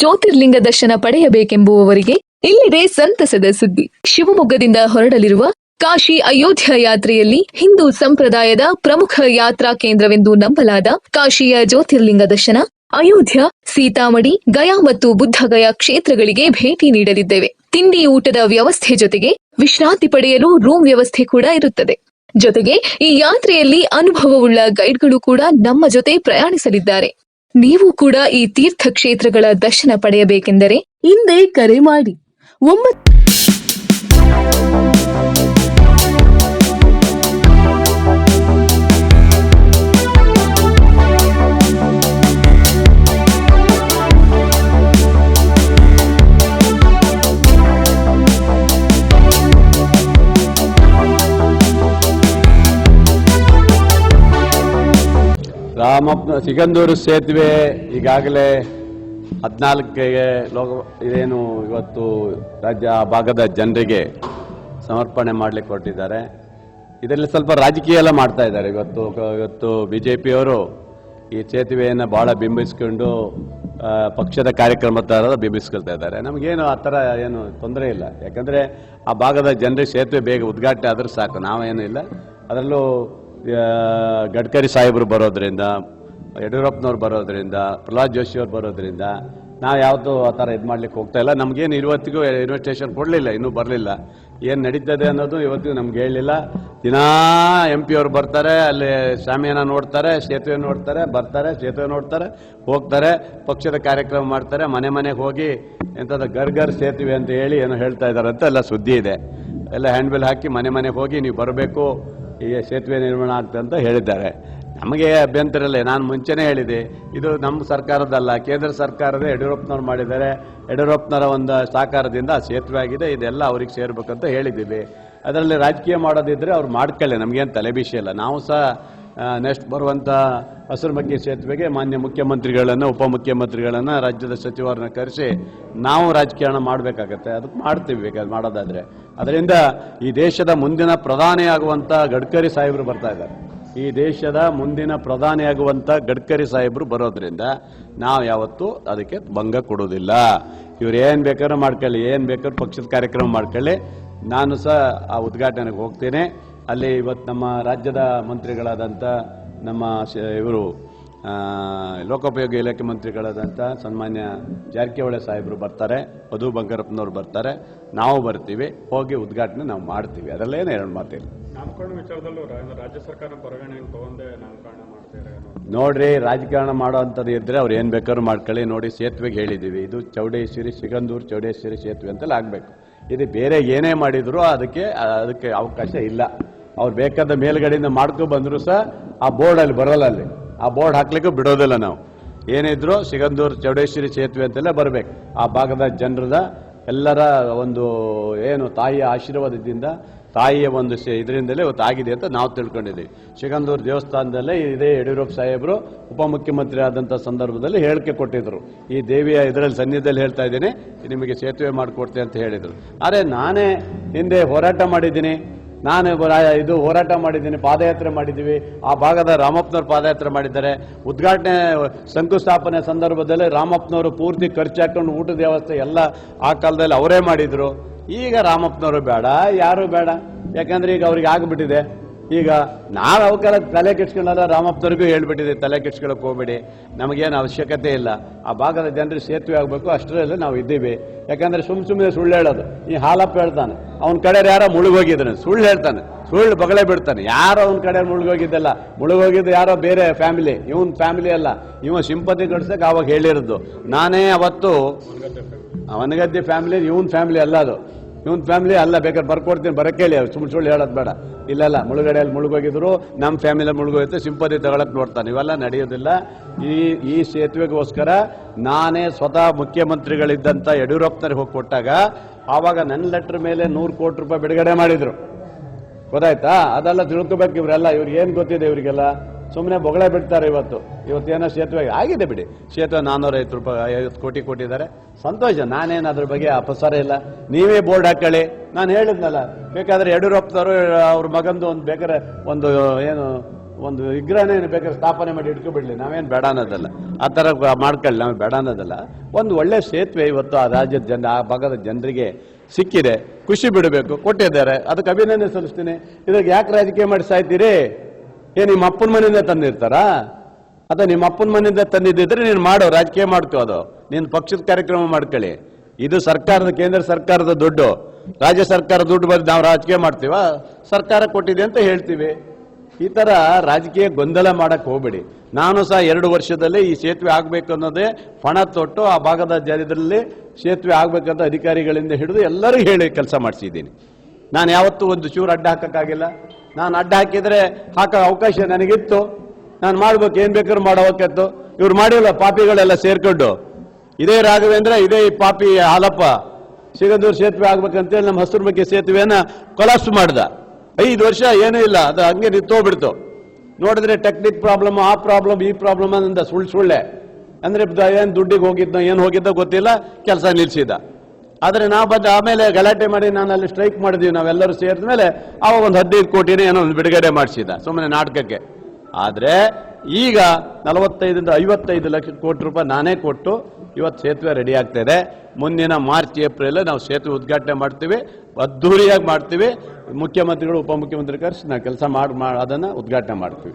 ಜ್ಯೋತಿರ್ಲಿಂಗ ದರ್ಶನ ಪಡೆಯಬೇಕೆಂಬುವವರಿಗೆ ಇಲ್ಲಿದೆ ಸಂತಸದ ಸುದ್ದಿ. ಶಿವಮೊಗ್ಗದಿಂದ ಹೊರಡಲಿರುವ ಕಾಶಿ ಅಯೋಧ್ಯ ಯಾತ್ರೆಯಲ್ಲಿ ಹಿಂದೂ ಸಂಪ್ರದಾಯದ ಪ್ರಮುಖ ಯಾತ್ರಾ ಕೇಂದ್ರವೆಂದು ನಂಬಲಾದ ಕಾಶಿಯ ಜ್ಯೋತಿರ್ಲಿಂಗ ದರ್ಶನ, ಅಯೋಧ್ಯ, ಸೀತಾಮಡಿ, ಗಯಾ ಮತ್ತು ಬುದ್ಧಗಯಾ ಕ್ಷೇತ್ರಗಳಿಗೆ ಭೇಟಿ ನೀಡಲಿದ್ದೇವೆ. ತಿಂಡಿ ಊಟದ ವ್ಯವಸ್ಥೆ ಜೊತೆಗೆ ವಿಶ್ರಾಂತಿ ಪಡೆಯಲು ರೂಮ್ ವ್ಯವಸ್ಥೆ ಕೂಡ ಇರುತ್ತದೆ. ಜೊತೆಗೆ ಈ ಯಾತ್ರೆಯಲ್ಲಿ ಅನುಭವವುಳ್ಳ ಗೈಡ್ಗಳು ಕೂಡ ನಮ್ಮ ಜೊತೆ ಪ್ರಯಾಣಿಸಲಿದ್ದಾರೆ. ನೀವು ಕೂಡ ಈ ತೀರ್ಥ ಕ್ಷೇತ್ರಗಳ ದರ್ಶನ ಪಡೆಯಬೇಕೆಂದರೆ ಹಿಂದೆ ಕರೆ ಮಾಡಿ. ಸಿಗಂದೂರು ಸೇತುವೆ ಈಗಾಗಲೇ 14 ಇದೇನು ಇವತ್ತು ರಾಜ್ಯ ಭಾಗದ ಜನರಿಗೆ ಸಮರ್ಪಣೆ ಮಾಡಲಿಕ್ಕೆ ಹೊರಟಿದ್ದಾರೆ. ಇದರಲ್ಲಿ ಸ್ವಲ್ಪ ರಾಜಕೀಯ ಎಲ್ಲ ಮಾಡ್ತಾ ಇದ್ದಾರೆ. ಇವತ್ತು ಬಿಜೆಪಿಯವರು ಈ ಸೇತುವೆಯನ್ನು ಬಹಳ ಬಿಂಬಿಸ್ಕೊಂಡು ಪಕ್ಷದ ಕಾರ್ಯಕ್ರಮದ ಬಿಂಬಿಸ್ಕೊಳ್ತಾ ಇದ್ದಾರೆ. ನಮಗೇನು ಆ ಥರ ಏನು ತೊಂದರೆ ಇಲ್ಲ. ಯಾಕಂದರೆ ಆ ಭಾಗದ ಜನರಿಗೆ ಸೇತುವೆ ಬೇಗ ಉದ್ಘಾಟನೆ ಆದರೂ ಸಾಕು, ನಾವೇನೂ ಇಲ್ಲ. ಅದರಲ್ಲೂ ಗಡ್ಕರಿ ಸಾಹೇಬರು ಬರೋದ್ರಿಂದ, ಯಡಿಯೂರಪ್ಪನವ್ರು ಬರೋದ್ರಿಂದ, ಪ್ರಹ್ಲಾದ್ ಜೋಶಿ ಅವ್ರು ಬರೋದ್ರಿಂದ ನಾವು ಯಾವತ್ತೂ ಆ ಥರ ಇದು ಮಾಡ್ಲಿಕ್ಕೆ ಹೋಗ್ತಾ ಇಲ್ಲ. ನಮಗೇನು ಇವತ್ತಿಗೂ ಇನ್ವಿಟೇಷನ್ ಕೊಡಲಿಲ್ಲ, ಇನ್ನೂ ಬರಲಿಲ್ಲ. ಏನು ನಡೀತದೆ ಅನ್ನೋದು ಇವತ್ತಿಗೂ ನಮ್ಗೆ ಹೇಳಿಲ್ಲ. ದಿನಾ MP ಅವ್ರು ಬರ್ತಾರೆ, ಅಲ್ಲಿ ಶಾಮಿಯಾನ ನೋಡ್ತಾರೆ, ಸೇತುವೆ ನೋಡ್ತಾರೆ, ಬರ್ತಾರೆ, ಸೇತುವೆ ನೋಡ್ತಾರೆ, ಹೋಗ್ತಾರೆ, ಪಕ್ಷದ ಕಾರ್ಯಕ್ರಮ ಮಾಡ್ತಾರೆ. ಮನೆಗೆ ಹೋಗಿ ಎಂಥದ್ದು ಗರ್ ಸೇತುವೆ ಅಂತ ಹೇಳಿ ಏನೋ ಹೇಳ್ತಾ ಇದ್ದಾರೆ ಅಂತ ಎಲ್ಲ ಸುದ್ದಿ ಇದೆ. ಎಲ್ಲ ಹ್ಯಾಂಡ್ಬಿಲ್ ಹಾಕಿ ಮನೆಗೆ ಹೋಗಿ ನೀವು ಬರಬೇಕು, ಈ ಸೇತುವೆ ನಿರ್ಮಾಣ ಆಗ್ತದೆ ಅಂತ ಹೇಳಿದ್ದಾರೆ. ನಮಗೆ ಅಭ್ಯಂತರ ಇಲ್ಲ. ನಾನು ಮುಂಚೆನೇ ಹೇಳಿದೆ, ಇದು ನಮ್ಮ ಸರ್ಕಾರದಲ್ಲ, ಕೇಂದ್ರ ಸರ್ಕಾರದ ಯಡಿಯೂರಪ್ಪನವ್ರು ಮಾಡಿದ್ದಾರೆ. ಯಡಿಯೂರಪ್ಪನವರ ಒಂದು ಸಹಕಾರದಿಂದ ಸೇತುವೆ ಆಗಿದೆ, ಇದೆಲ್ಲ ಅವ್ರಿಗೆ ಸೇರ್ಬೇಕಂತ ಹೇಳಿದ್ದೀವಿ. ಅದರಲ್ಲಿ ರಾಜಕೀಯ ಮಾಡೋದಿದ್ರೆ ಅವ್ರು ಮಾಡ್ಕೊಳ್ಳಿ, ನಮಗೇನು ತಲೆಬಿಸಿ ಇಲ್ಲ. ನಾವು ಸಹ ನೆಕ್ಸ್ಟ್ ಬರುವಂಥ ಹಸಿರುಮಕ್ಕಿ ಸೇತುವೆಗೆ ಮಾನ್ಯ ಮುಖ್ಯಮಂತ್ರಿಗಳನ್ನು, ಉಪಮುಖ್ಯಮಂತ್ರಿಗಳನ್ನು, ರಾಜ್ಯದ ಸಚಿವರನ್ನ ಕರೆಸಿ ನಾವು ರಾಜಕೀಯ ಮಾಡಬೇಕಾಗತ್ತೆ. ಅದಕ್ಕೆ ಮಾಡ್ತೀವಿ ಬೇಕಾದ್ರೆ ಮಾಡೋದಾದರೆ. ಅದರಿಂದ ಈ ದೇಶದ ಮುಂದಿನ ಪ್ರಧಾನಿಯಾಗುವಂಥ ಗಡ್ಕರಿ ಸಾಹೇಬರು ಬರ್ತಾ ಇದ್ದಾರೆ. ಈ ದೇಶದ ಮುಂದಿನ ಪ್ರಧಾನಿಯಾಗುವಂಥ ಗಡ್ಕರಿ ಸಾಹೇಬರು ಬರೋದ್ರಿಂದ ನಾವು ಯಾವತ್ತೂ ಅದಕ್ಕೆ ಭಂಗ ಕೊಡೋದಿಲ್ಲ. ಇವ್ರು ಏನು ಬೇಕಾದ್ರೂ ಮಾಡ್ಕೊಳ್ಳಿ, ಏನು ಬೇಕಾದ್ರೂ ಪಕ್ಷದ ಕಾರ್ಯಕ್ರಮ ಮಾಡ್ಕೊಳ್ಳಿ. ನಾನು ಸಹ ಆ ಉದ್ಘಾಟನೆಗೆ ಹೋಗ್ತೇನೆ. ಅಲ್ಲಿ ಇವತ್ತು ನಮ್ಮ ರಾಜ್ಯದ ಮಂತ್ರಿಗಳಾದಂಥ ನಮ್ಮ ಇವರು ಲೋಕೋಪಯೋಗಿ ಇಲಾಖೆ ಮಂತ್ರಿಗಳಾದಂಥ ಸನ್ಮಾನ್ಯ ಜಾರಕಿಹೊಳಿ ಸಾಹೇಬರು ಬರ್ತಾರೆ, ಮಧು ಬಂಗಾರಪ್ಪನವ್ರು ಬರ್ತಾರೆ, ನಾವು ಬರ್ತೀವಿ. ಹೋಗಿ ಉದ್ಘಾಟನೆ ನಾವು ಮಾಡ್ತೀವಿ. ಅದರಲ್ಲೇನು ಎರಡು ಮಾತಿಲ್ಲ. ನಾಮಕರಣ ವಿಚಾರದಲ್ಲೂ ರಾಜ್ಯ ಸರ್ಕಾರ ಪರಿಗಣನೆ ತಗೊಂಡೇ ನಾಮಕರಣ ಮಾಡ್ತಾರೆ. ನೋಡ್ರಿ, ರಾಜಕಾರಣ ಮಾಡೋವಂಥದ್ದು ಇದ್ದರೆ ಅವ್ರು ಏನು ಬೇಕಾದ್ರೂ ಮಾಡ್ಕೊಳ್ಳಿ. ನೋಡಿ, ಸೇತುವೆಗೆ ಹೇಳಿದ್ದೀವಿ, ಇದು ಚೌಡೇಶ್ವರಿ ಸಿಗಂದೂರು ಚೌಡೇಶ್ವರಿ ಸೇತುವೆ ಅಂತೆಲ್ಲ ಆಗಬೇಕು. ಇದು ಬೇರೆ ಏನೇ ಮಾಡಿದ್ರು ಅದಕ್ಕೆ ಅವಕಾಶ ಇಲ್ಲ. ಅವ್ರು ಬೇಕಾದ ಮೇಲ್ಗಡೆಯಿಂದ ಮಾಡ್ಕೊ ಬಂದರೂ ಸಹ ಆ ಬೋರ್ಡ್ ಅಲ್ಲಿ ಬರೋಲ್ಲ. ಅಲ್ಲಿ ಆ ಬೋರ್ಡ್ ಹಾಕ್ಲಿಕ್ಕೂ ಬಿಡೋದಿಲ್ಲ. ನಾವು ಏನಿದ್ರು ಸಿಗಂದೂರು ಚೌಡೇಶ್ವರಿ ಸೇತುವೆ ಅಂತೆಲ್ಲ ಬರಬೇಕು. ಆ ಭಾಗದ ಜನರದ ಎಲ್ಲರ ಒಂದು ಏನು ತಾಯಿಯ ಆಶೀರ್ವಾದದಿಂದ, ತಾಯಿಯ ಒಂದು ಇದರಿಂದಲೇ ಇವತ್ತು ಆಗಿದೆ ಅಂತ ನಾವು ತಿಳ್ಕೊಂಡಿದ್ದೀವಿ. ಸಿಗಂದೂರು ದೇವಸ್ಥಾನದಲ್ಲೇ ಇದೇ ಯಡಿಯೂರಪ್ಪ ಸಾಹೇಬರು ಉಪಮುಖ್ಯಮಂತ್ರಿ ಆದಂಥ ಸಂದರ್ಭದಲ್ಲಿ ಹೇಳಿಕೆ ಕೊಟ್ಟಿದ್ರು. ಈ ದೇವಿಯ ಇದರಲ್ಲಿ ಸನ್ನಿಧಿಯಲ್ಲಿ ಹೇಳ್ತಾ ಇದ್ದೀನಿ, ನಿಮಗೆ ಸೇತುವೆ ಮಾಡಿಕೊಡ್ತೇನೆ ಅಂತ ಹೇಳಿದರು. ಆದರೆ ನಾನೇ ಹಿಂದೆ ಹೋರಾಟ ಮಾಡಿದ್ದೀನಿ, ನಾನು ಇದು ಹೋರಾಟ ಮಾಡಿದ್ದೀನಿ, ಪಾದಯಾತ್ರೆ ಮಾಡಿದ್ದೀವಿ. ಆ ಭಾಗದ ರಾಮಪ್ಪನವ್ರು ಪಾದಯಾತ್ರೆ ಮಾಡಿದ್ದಾರೆ. ಉದ್ಘಾಟನೆ ಶಂಕುಸ್ಥಾಪನೆ ಸಂದರ್ಭದಲ್ಲಿ ರಾಮಪ್ಪನವರು ಪೂರ್ತಿ ಖರ್ಚು ಹಾಕೊಂಡು ಊಟದ ವ್ಯವಸ್ಥೆ ಎಲ್ಲ ಆ ಕಾಲದಲ್ಲಿ ಅವರೇ ಮಾಡಿದ್ರು. ಈಗ ರಾಮಪ್ಪನವರು ಬೇಡ, ಯಾರು ಬೇಡ. ಯಾಕಂದ್ರೆ ಈಗ ಅವ್ರಿಗೆ ಆಗಿಬಿಟ್ಟಿದೆ. ಈಗ ನಾವು ಅವಕ್ಕೆಲ್ಲ ತಲೆ ಕೆಡ್ಸ್ಕೊಂಡಲ್ಲ, ರಾಮಪ್ಪನವ್ರಿಗೂ ಹೇಳ್ಬಿಟ್ಟಿದೆ, ತಲೆ ಕೆಡ್ಸ್ಕೊಳಕ್ಕೆ ಹೋಗ್ಬೇಡಿ, ನಮಗೇನು ಅವಶ್ಯಕತೆ ಇಲ್ಲ. ಆ ಭಾಗದ ಜನರಿಗೆ ಸೇತುವೆ ಆಗಬೇಕು, ಅಷ್ಟರಲ್ಲಿ ನಾವು ಇದ್ದೀವಿ. ಯಾಕಂದ್ರೆ ಸುಮ್ಮನೆ ಸುಳ್ಳು ಹೇಳೋದು. ಈ ಹಾಲಪ್ಪ ಹೇಳ್ತಾನೆ, ಅವನ ಕಡೆ ಯಾರೋ ಮುಳುಗೋಗಿದ್ದಾನೆ, ಸುಳ್ಳು ಹೇಳ್ತಾನೆ, ಸುಳ್ಳು ಬಗಲೇ ಬಿಡ್ತಾನೆ. ಯಾರೋ ಅವನ ಕಡೆ ಮುಳುಗೋಗಿದ್ದಲ್ಲ, ಮುಳುಗೋಗಿದ್ದು ಯಾರೋ ಬೇರೆ ಫ್ಯಾಮಿಲಿ, ಇವನ್ ಫ್ಯಾಮಿಲಿ ಅಲ್ಲ. ಇವ ಸಿಂಪತಿ ಗಳಿಸಕ್ಕೆ ಅವಾಗ ಹೇಳಿರೋದು. ನಾನೇ ಅವತ್ತು ವನಗದ್ದೆ ಫ್ಯಾಮಿಲಿ, ಇವನ್ ಫ್ಯಾಮಿಲಿ ಅಲ್ಲ, ಅದು ಇವನ್ ಫ್ಯಾಮಿಲಿ ಅಲ್ಲ. ಬೇಕಾದ್ರೆ ಬರ್ಕೊಡ್ತೀನಿ, ಬರಕ್ಕೇಳಿ. ಸುಳ್ಳು ಹೇಳೋದು ಬೇಡ. ಇಲ್ಲ, ಮುಳುಗಡೆಯಲ್ಲಿ ಮುಳುಗೋಗಿದ್ರು, ನಮ್ಮ ಫ್ಯಾಮಿಲಿ ಮುಳುಗೋಯ್ತು, ಸಿಂಪತಿ ತಗೊಳಕ್ ನೋಡ್ತಾನೆ. ಇವೆಲ್ಲ ನಡೆಯೋದಿಲ್ಲ. ಈ ಸೇತುವೆಗೋಸ್ಕರ ನಾನೇ ಸ್ವತಃ ಮುಖ್ಯಮಂತ್ರಿಗಳಿದ್ದಂಥ ಯಡಿಯೂರಪ್ಪನವ್ರಿಗೆ ಹೋಗಿ ಕೊಟ್ಟಾಗ ಆವಾಗ ನನ್ನ ಲೆಟರ್ ಮೇಲೆ 100 ಕೋಟಿ ರೂಪಾಯಿ ಬಿಡುಗಡೆ ಮಾಡಿದ್ರು. ಗೊತ್ತಾಯ್ತಾ? ಅದೆಲ್ಲ ತಿಳ್ಕೊಬೇಕು ಇವರೆಲ್ಲ. ಇವ್ರಿಗೆ ಏನು ಗೊತ್ತಿದೆ ಇವರಿಗೆಲ್ಲ? ಸುಮ್ಮನೆ ಬೊಗಳೆ ಬಿಡ್ತಾರೆ. ಇವತ್ತೇನೋ ಸೇತುವೆ ಆಗಿದೆ ಬಿಡಿ. ಸೇತುವೆ 450 ಕೋಟಿ ಕೊಟ್ಟಿದ್ದಾರೆ, ಸಂತೋಷ. ನಾನೇನು ಅದ್ರ ಬಗ್ಗೆ ಅಪಸಾರ ಇಲ್ಲ. ನೀವೇ ಬೋರ್ಡ್ ಹಾಕೊಳ್ಳಿ. ನಾನು ಹೇಳಿದ್ನಲ್ಲ, ಬೇಕಾದ್ರೆ ಯಡಿಯೂರಪ್ಪನವರು ಅವ್ರ ಮಗಂದು ಒಂದು ಬೇಕಾದ್ರೆ ಒಂದು ಏನು ಒಂದು ವಿಗ್ರಹನೇ ಬೇಕಾದ್ರೆ ಸ್ಥಾಪನೆ ಮಾಡಿ ಇಟ್ಕೊಬಿಡ್ಲಿ, ನಾವೇನು ಬೇಡ ಅನ್ನೋದಲ್ಲ, ಆ ಥರ ಮಾಡ್ಕೊಳ್ಳಿ, ನಾವು ಬೇಡ ಅನ್ನೋದಲ್ಲ. ಒಂದು ಒಳ್ಳೆ ಸೇತುವೆ ಇವತ್ತು ಆ ರಾಜ್ಯದ ಜನ, ಆ ಭಾಗದ ಜನರಿಗೆ ಸಿಕ್ಕಿದೆ, ಖುಷಿ ಬಿಡಬೇಕು, ಕೊಟ್ಟಿದ್ದಾರೆ, ಅದಕ್ಕೆ ಅಭಿನಂದನೆ ಸಲ್ಲಿಸ್ತೀನಿ. ಇದ್ರಾಗ ಯಾಕೆ ರಾಜಕೀಯ ಮಾಡಿ ಸಾಯ್ತೀರಿ? ನಿಮ್ಮ ಅಪ್ಪನ ಮನೆಯಿಂದ ತಂದಿರ್ತಾರಾ? ಅಥವಾ ನಿಮ್ಮ ಅಪ್ಪನ ಮನೆಯಿಂದ ತಂದಿದ್ದಿದ್ರೆ ನೀನು ಮಾಡೋ ರಾಜಕೀಯ ಮಾಡ್ಕೋ, ಅದು ನೀನು ಪಕ್ಷದ ಕಾರ್ಯಕ್ರಮ ಮಾಡ್ಕೊಳ್ಳಿ. ಇದು ಸರ್ಕಾರದ, ಕೇಂದ್ರ ಸರ್ಕಾರದ ದುಡ್ಡು, ರಾಜ್ಯ ಸರ್ಕಾರ ದುಡ್ಡು ಬಂದು ನಾವು ರಾಜಕೀಯ ಮಾಡ್ತೀವ? ಸರ್ಕಾರ ಕೊಟ್ಟಿದೆ ಅಂತ ಹೇಳ್ತೀವಿ. ಈ ತರ ರಾಜಕೀಯ ಗೊಂದಲ ಮಾಡಕ್ ಹೋಗ್ಬೇಡಿ. ನಾನು ಸಹ 2 ವರ್ಷದಲ್ಲಿ ಈ ಸೇತುವೆ ಆಗ್ಬೇಕು ಅನ್ನೋದೇ ಪಣ ತೊಟ್ಟು ಆ ಭಾಗದ ಜನರಲ್ಲಿ ಸೇತುವೆ ಆಗ್ಬೇಕಂತ ಅಧಿಕಾರಿಗಳಿಂದ ಹಿಡಿದು ಎಲ್ಲರಿಗೂ ಹೇಳಿ ಕೆಲಸ ಮಾಡಿಸಿದ್ದೀನಿ. ನಾನು ಯಾವತ್ತೂ ಒಂದು ಚೂರು ಅಡ್ಡ ಹಾಕಕ್ಕಾಗಿಲ್ಲ. ನಾನು ಅಡ್ಡ ಹಾಕಿದ್ರೆ ಹಾಕೋ ಅವಕಾಶ ನನಗಿತ್ತು, ನಾನು ಮಾಡ್ಬೇಕು, ಏನ್ ಬೇಕಾದ್ರೂ ಮಾಡೋವಕ್ಕಿತ್ತು. ಇವ್ರು ಮಾಡಿಲ್ಲ, ಪಾಪಿಗಳೆಲ್ಲ ಸೇರ್ಕೊಂಡು. ಇದೇ ರಾಘವೇಂದ್ರ, ಇದೇ ಪಾಪಿ ಹಾಲಪ್ಪ ಸಿಗಂದೂರು ಸೇತುವೆ ಆಗ್ಬೇಕಂತೇಳಿ ನಮ್ಮ ಹಸಿರು ಬಗ್ಗೆ ಸೇತುವೆಯನ್ನ ಕೊಲಾಪ್ಸ್ ಮಾಡ್ದ. 5 ವರ್ಷ ಏನೂ ಇಲ್ಲ, ಅದು ಹಂಗೆ ನಿಂತೋಗ್ಬಿಡ್ತು. ನೋಡಿದ್ರೆ ಟೆಕ್ನಿಕ್ ಪ್ರಾಬ್ಲಮ್, ಆ ಪ್ರಾಬ್ಲಮ್, ಈ ಪ್ರಾಬ್ಲಮ್ ಅಂದ ಸುಳ್ಳೆ ಅಂದ್ರೆ ಏನು ದುಡ್ಡಿಗೆ ಹೋಗಿದ್ನೋ ಏನು ಹೋಗಿದ್ದೋ ಗೊತ್ತಿಲ್ಲ, ಕೆಲಸ ನಿಲ್ಸಿದ. ಆದರೆ ನಾವು ಬಂದು ಆಮೇಲೆ ಗಲಾಟೆ ಮಾಡಿ ನಾನು ಅಲ್ಲಿ ಸ್ಟ್ರೈಕ್ ಮಾಡಿದ್ವಿ, ನಾವೆಲ್ಲರೂ ಸೇರಿದ ಮೇಲೆ ಅವಾಗ ಒಂದು 15 ಕೋಟಿನೇ ಏನೋ ಒಂದು ಬಿಡುಗಡೆ ಮಾಡಿಸಿದ ಸುಮ್ಮನೆ ನಾಟಕಕ್ಕೆ. ಆದರೆ ಈಗ 45 ರಿಂದ 55 ಲಕ್ಷ ಕೋಟಿ ರೂಪಾಯಿ ನಾನೇ ಕೊಟ್ಟು ಇವತ್ತು ಸೇತುವೆ ರೆಡಿ ಆಗ್ತಾ ಇದೆ. ಮುಂದಿನ ಮಾರ್ಚ್ ಏಪ್ರಿಲ್ ನಾವು ಸೇತುವೆ ಉದ್ಘಾಟನೆ ಮಾಡ್ತೀವಿ, ಅದ್ದೂರಿಯಾಗಿ ಮಾಡ್ತೀವಿ. ಮುಖ್ಯಮಂತ್ರಿಗಳು, ಉಪಮುಖ್ಯಮಂತ್ರಿ ಕರೆಸಿ ನಾವು ಕೆಲಸ ಮಾಡಿ ಅದನ್ನು ಉದ್ಘಾಟನೆ ಮಾಡ್ತೀವಿ.